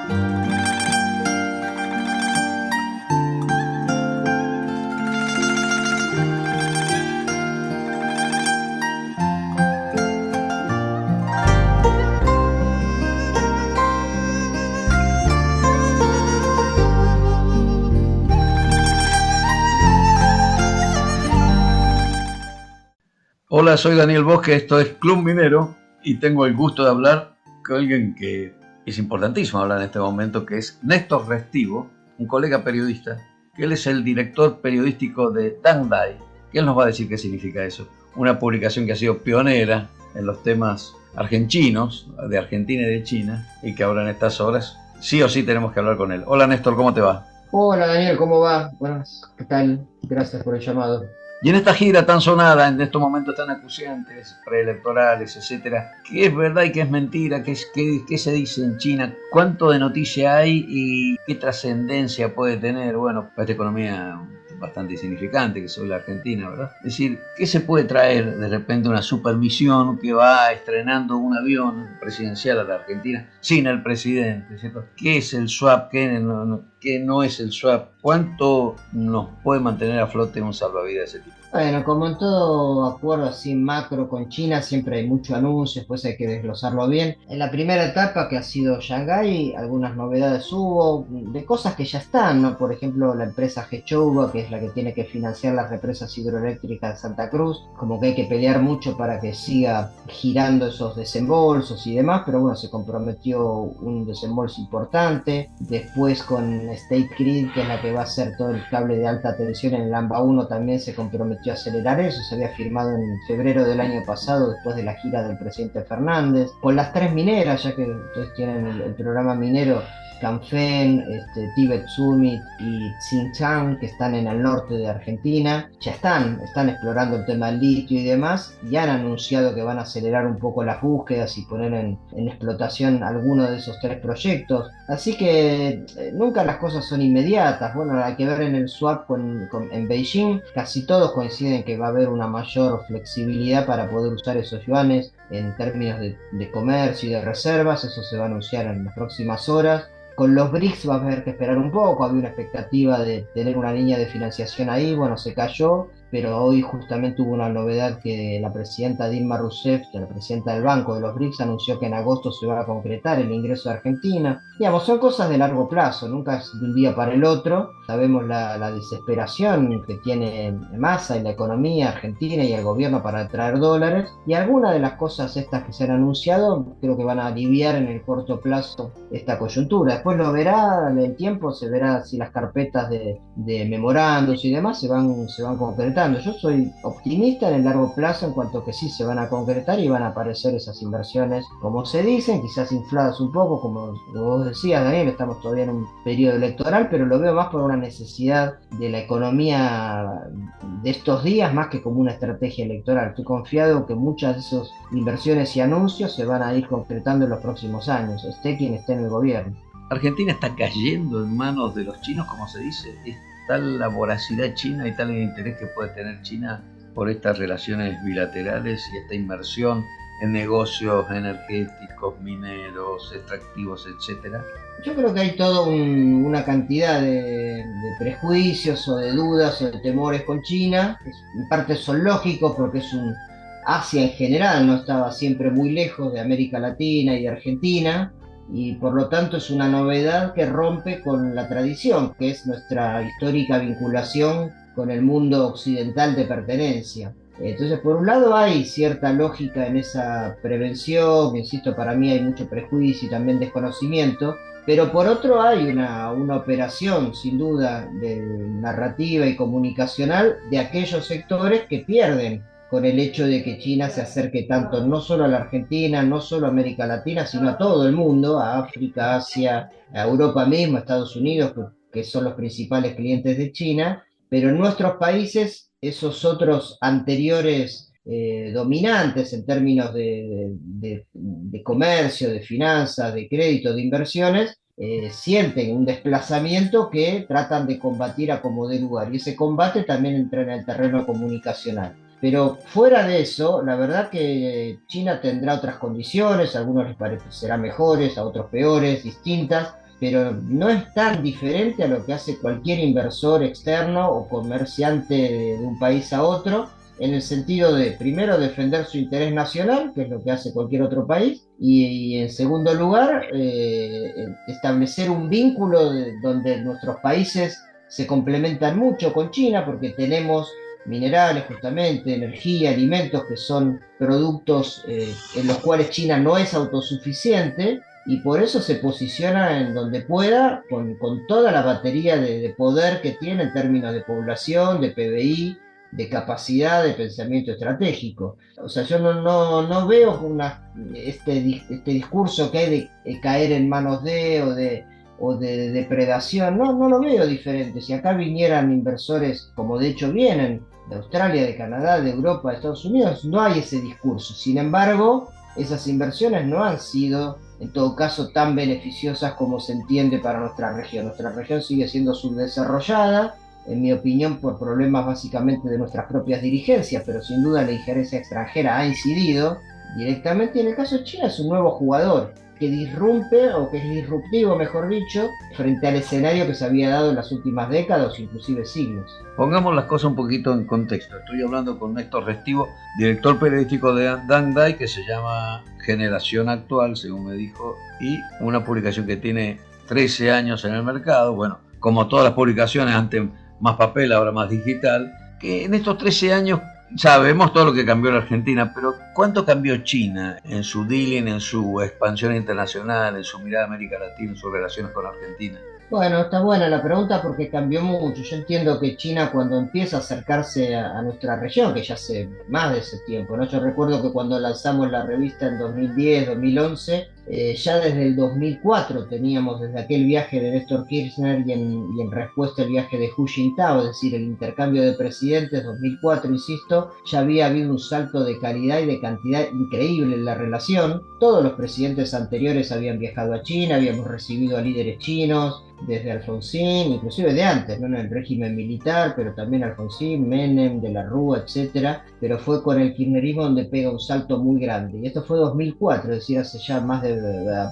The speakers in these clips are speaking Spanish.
Hola, soy Daniel Bosque, esto es Club Minero y tengo el gusto de hablar con alguien que es importantísimo hablar en este momento, que es Néstor Restivo, un colega periodista, que él es el director periodístico de Dangdai, que él nos va a decir qué significa eso. Una publicación que ha sido pionera en los temas argentinos, de Argentina y de China, y que ahora en estas horas sí o sí tenemos que hablar con él. Hola Néstor, ¿cómo te va? Hola Daniel, ¿cómo va? Buenas, ¿qué tal? Gracias por el llamado. Y en esta gira tan sonada, en estos momentos tan acuciantes, preelectorales, etcétera, ¿qué es verdad y qué es mentira? ¿Qué se dice en China? ¿Cuánto de noticia hay y qué trascendencia puede tener? Bueno, para esta economía bastante insignificante que es la Argentina, ¿verdad? Es decir, ¿qué se puede traer de repente una supermisión que va estrenando un avión presidencial a la Argentina sin el presidente, ¿cierto? ¿Qué es el swap? ¿Qué no es el swap? ¿Cuánto nos puede mantener a flote un salvavidas de ese tipo? Bueno, como en todo acuerdo así macro con China, siempre hay mucho anuncio, después hay que desglosarlo bien. En la primera etapa, que ha sido Shanghái, algunas novedades hubo de cosas que ya están, ¿no? Por ejemplo, la empresa Hechouba, que es la que tiene que financiar las represas hidroeléctricas de Santa Cruz, como que hay que pelear mucho para que siga girando esos desembolsos y demás, pero bueno, se comprometió un desembolso importante. Después con State Grid, que es la que va a hacer todo el cable de alta tensión en el AMBA 1, también se comprometió a acelerar eso. Se había firmado en febrero del año pasado, después de la gira del presidente Fernández. Con las tres mineras, ya que ustedes tienen el programa minero, Canfen, Tibet Summit y Xinjiang, que están en el norte de Argentina, ya están explorando el tema del litio y demás, y han anunciado que van a acelerar un poco las búsquedas y poner en explotación alguno de esos tres proyectos. Así que nunca las cosas son inmediatas. Bueno, hay que ver en el swap en Beijing, casi todos coinciden que va a haber una mayor flexibilidad para poder usar esos yuanes en términos de comercio y de reservas. Eso se va a anunciar en las próximas horas. Con los BRICS va a haber que esperar un poco, había una expectativa de tener una línea de financiación ahí, bueno, se cayó, pero hoy justamente hubo una novedad que la presidenta Dilma Rousseff, la presidenta del Banco de los BRICS, anunció que en agosto se va a concretar el ingreso de Argentina. Digamos, son cosas de largo plazo, nunca es de un día para el otro. Sabemos la desesperación que tiene Massa y la economía argentina y el gobierno para traer dólares, y algunas de las cosas estas que se han anunciado creo que van a aliviar en el corto plazo esta coyuntura. Después lo verá en el tiempo, se verá si las carpetas de memorandos y demás se van concretando. Yo soy optimista en el largo plazo en cuanto que sí se van a concretar y van a aparecer esas inversiones, como se dicen, quizás infladas un poco, como vos decías, Daniel, estamos todavía en un periodo electoral, pero lo veo más por una necesidad de la economía de estos días más que como una estrategia electoral. Estoy confiado que muchas de esas inversiones y anuncios se van a ir concretando en los próximos años, esté quien esté en el gobierno. Argentina está cayendo en manos de los chinos, como se dice. Es tal la voracidad china y tal el interés que puede tener China por estas relaciones bilaterales y esta inversión en negocios energéticos, mineros, extractivos, etcétera. Yo creo que hay toda una cantidad de prejuicios o de dudas o de temores con China. En parte son lógicos porque es un Asia en general, no estaba siempre muy lejos de América Latina y de Argentina, y por lo tanto es una novedad que rompe con la tradición, que es nuestra histórica vinculación con el mundo occidental de pertenencia. Entonces, por un lado hay cierta lógica en esa prevención, que insisto, para mí hay mucho prejuicio y también desconocimiento, pero por otro hay una operación sin duda de narrativa y comunicacional de aquellos sectores que pierden con el hecho de que China se acerque tanto no solo a la Argentina, no solo a América Latina, sino a todo el mundo, a África, Asia, a Europa mismo, a Estados Unidos, que son los principales clientes de China, pero en nuestros países esos otros anteriores dominantes en términos de comercio, de finanzas, de crédito, de inversiones, sienten un desplazamiento que tratan de combatir a como dé lugar. Y ese combate también entra en el terreno comunicacional. Pero fuera de eso, la verdad que China tendrá otras condiciones, a algunos les parecerán mejores, a otros peores, distintas, pero no es tan diferente a lo que hace cualquier inversor externo o comerciante de un país a otro, en el sentido de, primero, defender su interés nacional, que es lo que hace cualquier otro país, y en segundo lugar, establecer un vínculo donde nuestros países se complementan mucho con China, porque tenemos minerales, justamente, energía, alimentos, que son productos en los cuales China no es autosuficiente, y por eso se posiciona en donde pueda, con toda la batería de poder que tiene en términos de población, de PBI, de capacidad de pensamiento estratégico. O sea, yo no veo este discurso que hay de caer en manos o de depredación, no lo veo diferente. Si acá vinieran inversores, como de hecho vienen, de Australia, de Canadá, de Europa, de Estados Unidos, no hay ese discurso. Sin embargo, esas inversiones no han sido, en todo caso, tan beneficiosas como se entiende para nuestra región. Nuestra región sigue siendo subdesarrollada, en mi opinión, por problemas básicamente de nuestras propias dirigencias, pero sin duda la injerencia extranjera ha incidido directamente. Y en el caso de China es un nuevo jugador que disrumpe, o que es disruptivo, mejor dicho, frente al escenario que se había dado en las últimas décadas o inclusive siglos. Pongamos las cosas un poquito en contexto. Estoy hablando con Néstor Restivo, director periodístico de Dandai, que se llama Generación Actual, según me dijo, y una publicación que tiene 13 años en el mercado. Bueno, como todas las publicaciones, antes más papel, ahora más digital, que en estos 13 años sabemos todo lo que cambió la Argentina, pero ¿cuánto cambió China en su dealing, en su expansión internacional, en su mirada a América Latina, en sus relaciones con Argentina? Bueno, está buena la pregunta porque cambió mucho. Yo entiendo que China, cuando empieza a acercarse a nuestra región, que ya hace más de ese tiempo, ¿no? Yo recuerdo que cuando lanzamos la revista en 2010, 2011, ya desde el 2004 teníamos, desde aquel viaje de Néstor Kirchner y en respuesta el viaje de Hu Jintao, es decir, el intercambio de presidentes, 2004, insisto, ya había habido un salto de calidad y de cantidad increíble en la relación. Todos los presidentes anteriores habían viajado a China, habíamos recibido a líderes chinos, desde Alfonsín, inclusive de antes, ¿no? En el régimen militar, pero también Alfonsín, Menem, de la Rúa, etcétera. Pero fue con el kirchnerismo donde pega un salto muy grande. Y esto fue 2004, es decir, hace ya más de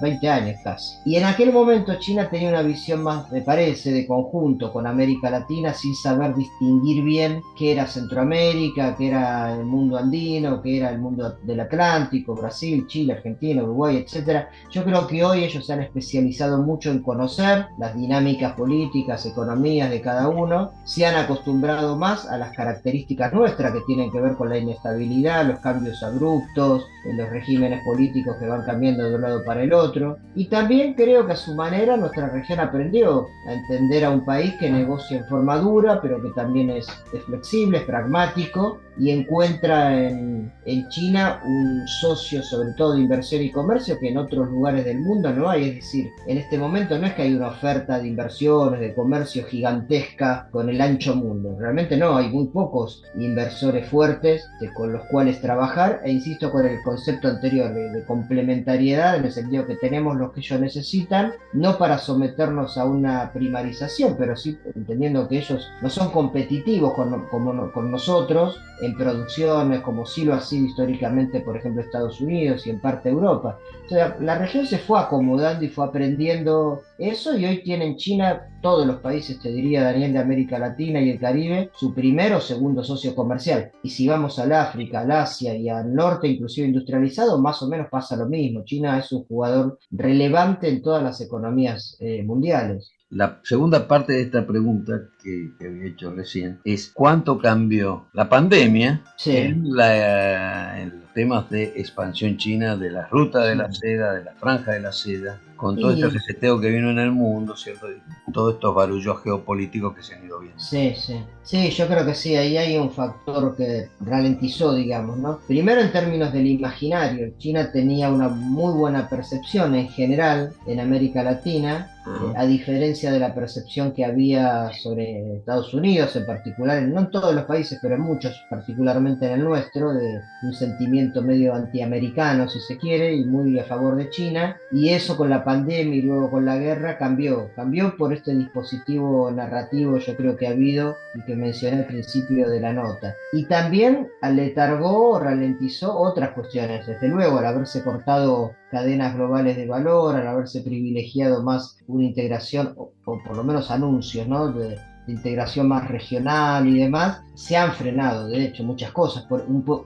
20 años casi. Y en aquel momento China tenía una visión más, me parece, de conjunto con América Latina, sin saber distinguir bien qué era Centroamérica, qué era el mundo andino, qué era el mundo del Atlántico, Brasil, Chile, Argentina, Uruguay, etcétera. Yo creo que hoy ellos se han especializado mucho en conocer las dinámicas políticas, economías de cada uno, se han acostumbrado más a las características nuestras que tienen que ver con la inestabilidad, los cambios abruptos, los regímenes políticos que van cambiando de un lado para el otro. Y también creo que a su manera nuestra región aprendió a entender a un país que negocia en forma dura, pero que también es flexible, es pragmático, y encuentra en China un socio, sobre todo de inversión y comercio, que en otros lugares del mundo no hay. Es decir, en este momento no es que hay una oferta de inversiones, de comercio gigantesca con el ancho mundo. Realmente no, hay muy pocos inversores fuertes con los cuales trabajar, e insisto con el concepto anterior de complementariedad, en el sentido que tenemos lo que ellos necesitan, no para someternos a una primarización, pero sí entendiendo que ellos no son competitivos con nosotros en producciones, como sí lo ha sido históricamente, por ejemplo, Estados Unidos y en parte Europa. O sea, la región se fue acomodando y fue aprendiendo eso, y hoy tienen China, todos los países, te diría, Daniel, de América Latina y el Caribe, su primero o segundo socio comercial. Y si vamos al África, al Asia y al norte, inclusive industrializado, más o menos pasa lo mismo. China es un jugador relevante en todas las economías mundiales. La segunda parte de esta pregunta que había hecho recién es ¿cuánto cambió la pandemia Sí, en los temas de expansión china, de la ruta de sí. la seda, de la franja de la seda, con todo este Y reseteo que vino en el mundo, ¿cierto? Y todos estos barullos geopolíticos que se han ido viendo? sí, sí. Sí, yo creo que sí, ahí hay un factor que ralentizó, digamos, ¿no? Primero en términos del imaginario, China tenía una muy buena percepción en general en América Latina, a diferencia de la percepción que había sobre Estados Unidos en particular, no en todos los países, pero en muchos, particularmente en el nuestro, de un sentimiento medio antiamericano, si se quiere, y muy a favor de China, y eso con la pandemia y luego con la guerra cambió por este dispositivo narrativo, yo creo que ha habido y que mencioné al principio de la nota. Y también aletargó o ralentizó otras cuestiones, desde luego, al haberse cortado cadenas globales de valor, al haberse privilegiado más una integración, o por lo menos anuncios, ¿no? De integración más regional y demás, se han frenado, de hecho, muchas cosas.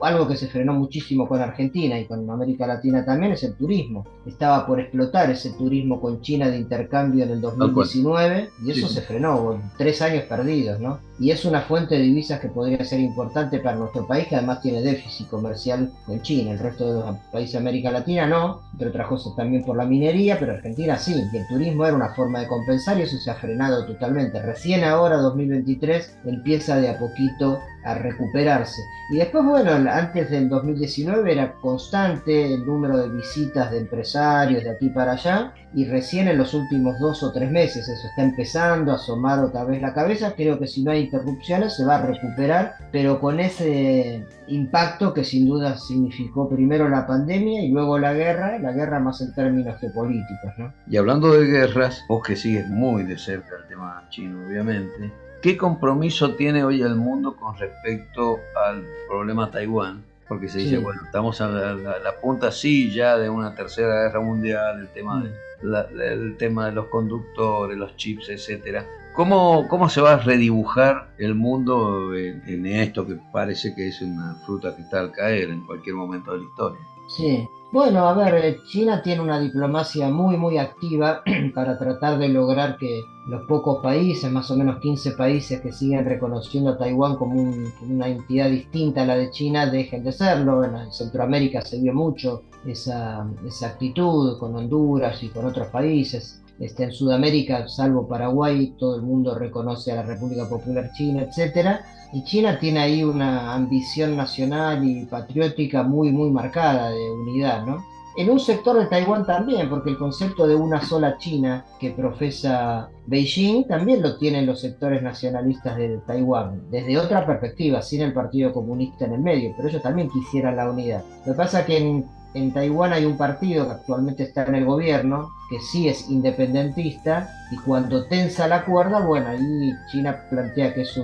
Algo que se frenó muchísimo con Argentina y con América Latina también es el turismo. Estaba por explotar ese turismo con China de intercambio en el Tal cual. 2019 y eso Sí. se frenó, con 3 años perdidos, ¿no? Y es una fuente de divisas que podría ser importante para nuestro país, que además tiene déficit comercial con China. El resto de los países de América Latina no, entre otras cosas también por la minería, pero Argentina sí. Y el turismo era una forma de compensar y eso se ha frenado totalmente. Recién ahora, 2023, empieza de a poquito a recuperarse. Y después, bueno, antes del 2019 era constante el número de visitas de empresarios de aquí para allá, y recién en los últimos 2 o 3 meses eso está empezando a asomar otra vez la cabeza. Creo que si no hay interrupciones se va a recuperar, pero con ese impacto que sin duda significó primero la pandemia y luego la guerra más en términos geopolíticos, ¿no? Y hablando de guerras, vos que sigues muy de cerca el tema chino, obviamente, ¿qué compromiso tiene hoy el mundo con respecto al problema Taiwán? Porque se dice, Sí. bueno, estamos a la punta sí ya de una tercera guerra mundial, el tema de los conductores, los chips, etcétera. ¿Cómo se va a redibujar el mundo en esto que parece que es una fruta que está al caer en cualquier momento de la historia? Sí. Bueno, a ver, China tiene una diplomacia muy, muy activa para tratar de lograr que los pocos países, más o menos 15 países que siguen reconociendo a Taiwán como una entidad distinta a la de China, dejen de serlo. En Centroamérica se vio mucho esa actitud con Honduras y con otros países. En Sudamérica, salvo Paraguay, todo el mundo reconoce a la República Popular China, etcétera. Y China tiene ahí una ambición nacional y patriótica muy, muy marcada de unidad, ¿no? En un sector de Taiwán también, porque el concepto de una sola China que profesa Beijing también lo tienen los sectores nacionalistas de Taiwán, desde otra perspectiva, sin el Partido Comunista en el medio, pero ellos también quisieran la unidad. Lo que pasa es que en Taiwán hay un partido que actualmente está en el gobierno, que sí es independentista, y cuando tensa la cuerda, bueno, ahí China plantea que es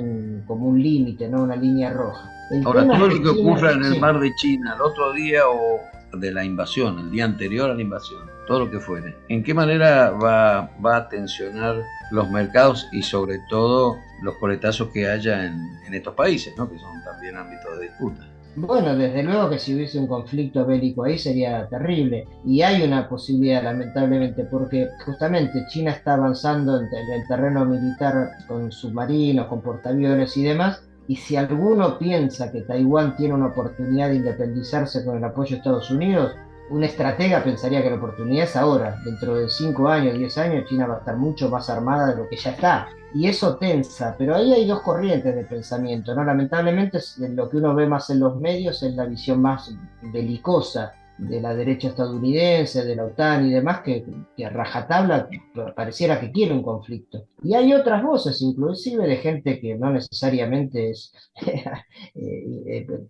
como un límite, ¿no? Una línea roja. El Ahora, tema todo es lo que que China, ocurra en el sí, mar de China el otro día o de la invasión, el día anterior a la invasión, todo lo que fuere, ¿en qué manera va a tensionar los mercados y sobre todo los coletazos que haya en estos países, ¿no? Que son también ámbitos de disputa? bueno, desde luego que si hubiese un conflicto bélico ahí sería terrible. Y hay una posibilidad, lamentablemente, porque justamente China está avanzando en el terreno militar con submarinos, con portaaviones y demás. Y si alguno piensa que Taiwán tiene una oportunidad de independizarse con el apoyo de Estados Unidos, un estratega pensaría que la oportunidad es ahora. Dentro de 5 años, 10 años, China va a estar mucho más armada de lo que ya está. Y eso tensa, pero ahí hay dos corrientes de pensamiento, ¿no? Lamentablemente lo que uno ve más en los medios es la visión más belicosa de la derecha estadounidense, de la OTAN y demás, que a rajatabla pareciera que quiere un conflicto. Y hay otras voces, inclusive de gente que no necesariamente es...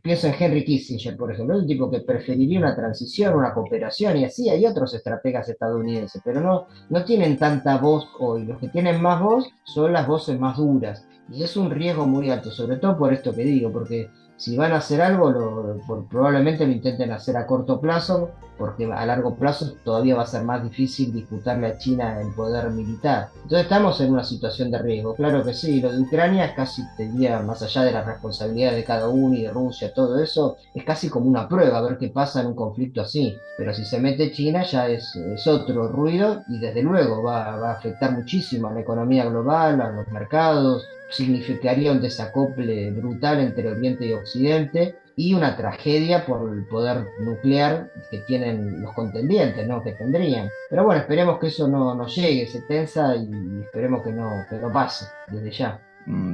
pienso en Henry Kissinger, por ejemplo, es un tipo que preferiría una transición, una cooperación, y así hay otros estrategas estadounidenses, pero no tienen tanta voz hoy. Los que tienen más voz son las voces más duras. Y es un riesgo muy alto, sobre todo por esto que digo, porque si van a hacer algo, probablemente lo intenten hacer a corto plazo, porque a largo plazo todavía va a ser más difícil disputarle a China el poder militar. Entonces estamos en una situación de riesgo, claro que sí. Lo de Ucrania es casi, te diría, más allá de la responsabilidad de cada uno y de Rusia, todo eso, es casi como una prueba, a ver qué pasa en un conflicto así. Pero si se mete China ya es otro ruido, y desde luego va a afectar muchísimo a la economía global, a los mercados. Significaría un desacople brutal entre Oriente y Occidente y una tragedia por el poder nuclear que tienen los contendientes, ¿no? Que tendrían. Pero bueno, esperemos que eso no llegue, se tensa, y esperemos que no pase desde ya.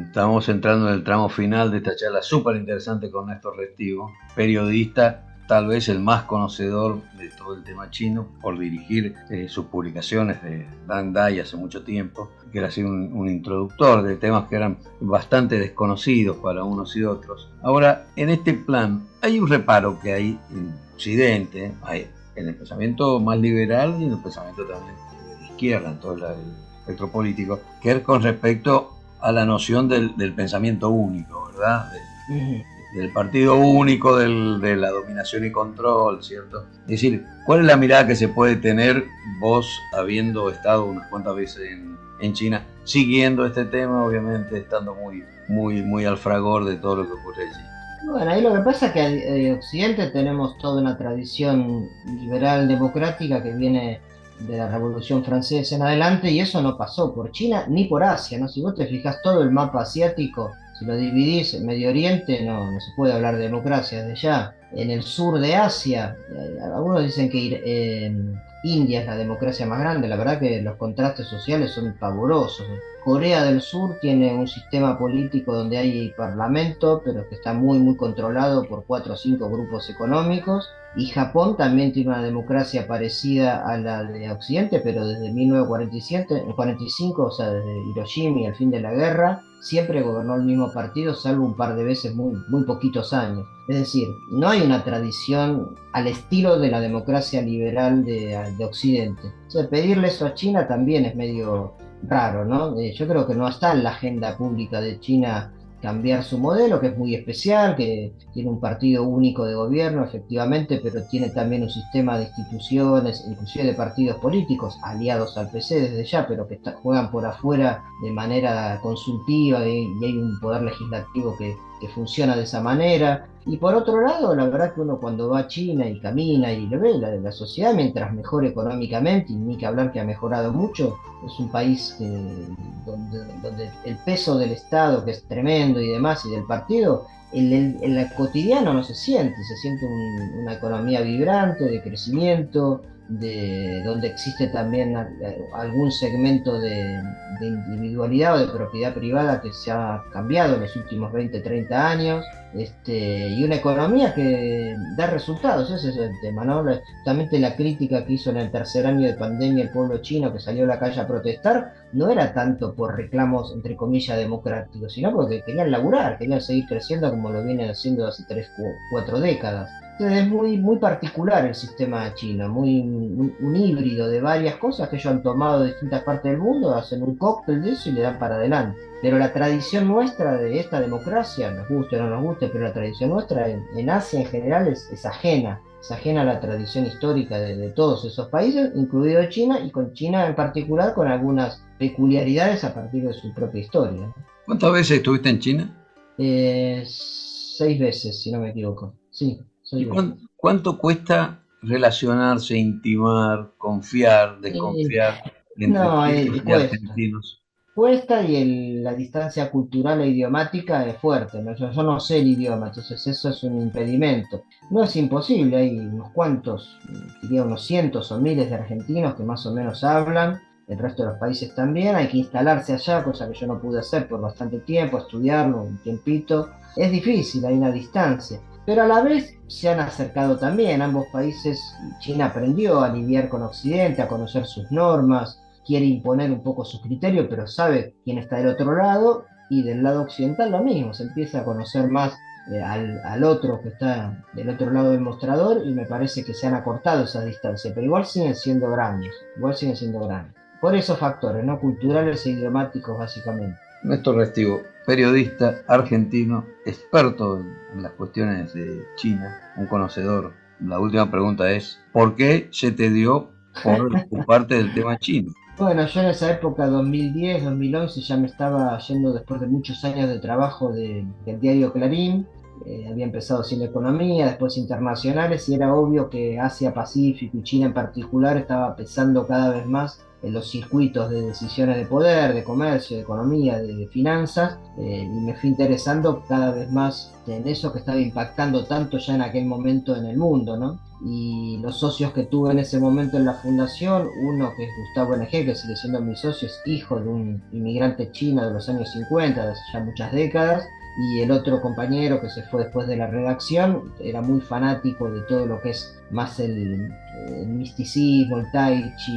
Estamos entrando en el tramo final de esta charla súper interesante con Néstor Restivo, periodista, tal vez el más conocedor de todo el tema chino, por dirigir sus publicaciones de Dan Dai hace mucho tiempo, que era así un introductor de temas que eran bastante desconocidos para unos y otros. Ahora, en este plan, hay un reparo que hay en Occidente, hay en el pensamiento más liberal y en el pensamiento también de izquierda, en todo el espectro político, que es con respecto a la noción del pensamiento único, ¿verdad? Ujú. del partido único, de la dominación y control, ¿cierto? Es decir, ¿cuál es la mirada que se puede tener vos habiendo estado unas cuantas veces en China, siguiendo este tema, obviamente estando muy al fragor de todo lo que ocurre allí? Bueno, ahí lo que pasa es que en Occidente tenemos toda una tradición liberal democrática que viene de la Revolución Francesa en adelante y eso no pasó por China ni por Asia, ¿no? Si vos te fijas todo el mapa asiático, si lo dividís en Medio Oriente, no se puede hablar de democracia desde ya. En el sur de Asia, algunos dicen que India es la democracia más grande, la verdad que los contrastes sociales son pavorosos. Corea del Sur tiene un sistema político donde hay parlamento, pero que está muy controlado por 4 o 5 grupos económicos. Y Japón también tiene una democracia parecida a la de Occidente, pero desde 1947, 45, o sea, desde Hiroshima y el fin de la guerra, siempre gobernó el mismo partido, salvo un par de veces muy poquitos años. Es decir, no hay una tradición al estilo de la democracia liberal de Occidente. O sea, pedirle eso a China también es medio raro, ¿no? Yo creo que no está en la agenda pública de China cambiar su modelo, que es muy especial, que tiene un partido único de gobierno, efectivamente, pero tiene también un sistema de instituciones, inclusive de partidos políticos, aliados al PC desde ya, pero que juegan por afuera de manera consultiva y hay un poder legislativo que funciona de esa manera. Y por otro lado, la verdad que uno cuando va a China y camina y lo ve, la sociedad mientras mejor económicamente, y ni que hablar que ha mejorado mucho, es un país donde el peso del Estado, que es tremendo y demás, y del partido, en el cotidiano no se siente una economía vibrante, de crecimiento, donde existe también algún segmento de individualidad o de propiedad privada que se ha cambiado en los últimos 20 o 30 años, y una economía que da resultados. Ese es el tema, ¿no? Justamente la crítica que hizo en el tercer año de pandemia el pueblo chino que salió a la calle a protestar no era tanto por reclamos, entre comillas, democráticos, sino porque querían laburar, querían seguir creciendo como lo vienen haciendo hace 3 o 4 décadas. Entonces es muy particular el sistema chino, un híbrido de varias cosas que ellos han tomado de distintas partes del mundo, hacen un cóctel de eso y le dan para adelante. Pero la tradición nuestra de esta democracia, nos guste o no nos guste, pero la tradición nuestra en Asia en general es ajena a la tradición histórica de todos esos países, incluido China, y con China en particular con algunas peculiaridades a partir de su propia historia. ¿Cuántas veces estuviste en China? 6 veces, si no me equivoco. Sí, ¿Y 6 veces. cuánto cuesta relacionarse, intimar, confiar, Eh, desconfiar entre no, chinos y cuesta. argentinos? Cuesta y la distancia cultural e idiomática es fuerte, ¿no? Yo no sé el idioma, entonces eso es un impedimento. No es imposible, hay unos cuantos, diría unos cientos o miles de argentinos que más o menos hablan, el resto de los países también, hay que instalarse allá, cosa que yo no pude hacer por bastante tiempo, estudiarlo un tiempito. Es difícil, hay una distancia, pero a la vez se han acercado también ambos países. China aprendió a lidiar con Occidente, a conocer sus normas, quiere imponer un poco su criterio, pero sabe quién está del otro lado, y del lado occidental lo mismo, se empieza a conocer más al otro que está del otro lado del mostrador, y me parece que se han acortado esas distancias, pero igual siguen siendo grandes. Por esos factores, ¿no? Culturales e idiomáticos básicamente. Néstor Restivo, periodista argentino, experto en las cuestiones de China, un conocedor. La última pregunta es, ¿por qué se te dio por ocuparte del tema chino? Bueno, yo en esa época, 2010, 2011, ya me estaba yendo después de muchos años de trabajo del diario Clarín. Había empezado haciendo economía, después internacionales, y era obvio que Asia Pacífico y China en particular estaba pesando cada vez más en los circuitos de decisiones de poder, de comercio, de economía, de finanzas, y me fui interesando cada vez más en eso que estaba impactando tanto ya en aquel momento en el mundo, ¿no? Y los socios que tuve en ese momento en la fundación, uno que es Gustavo NG, que sigue siendo mi socio, es hijo de un inmigrante chino de los años 50, de hace ya muchas décadas, y el otro compañero que se fue después de la redacción era muy fanático de todo lo que es más el misticismo, el tai chi,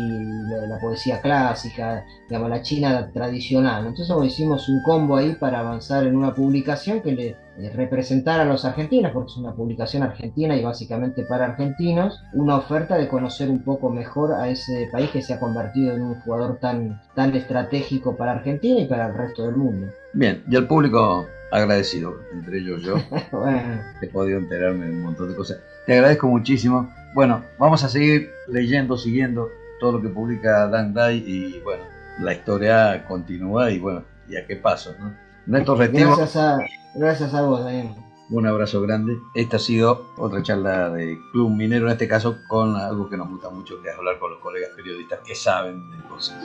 la poesía clásica, digamos, la China tradicional. Entonces bueno, hicimos un combo ahí para avanzar en una publicación que le representara a los argentinos, porque es una publicación argentina y básicamente para argentinos, una oferta de conocer un poco mejor a ese país que se ha convertido en un jugador tan estratégico para Argentina y para el resto del mundo. Bien, y el público agradecido, entre ellos yo, Bueno, he podido enterarme de un montón de cosas. Te agradezco muchísimo. Bueno, vamos a seguir leyendo, siguiendo todo lo que publica Dan Dai y bueno, la historia continúa y bueno, y a qué paso, ¿no? Néstor Restivo, gracias gracias a vos, Daniel. un abrazo grande. Esta ha sido otra charla de Club Minero, en este caso con algo que nos gusta mucho, que es hablar con los colegas periodistas que saben de cosas.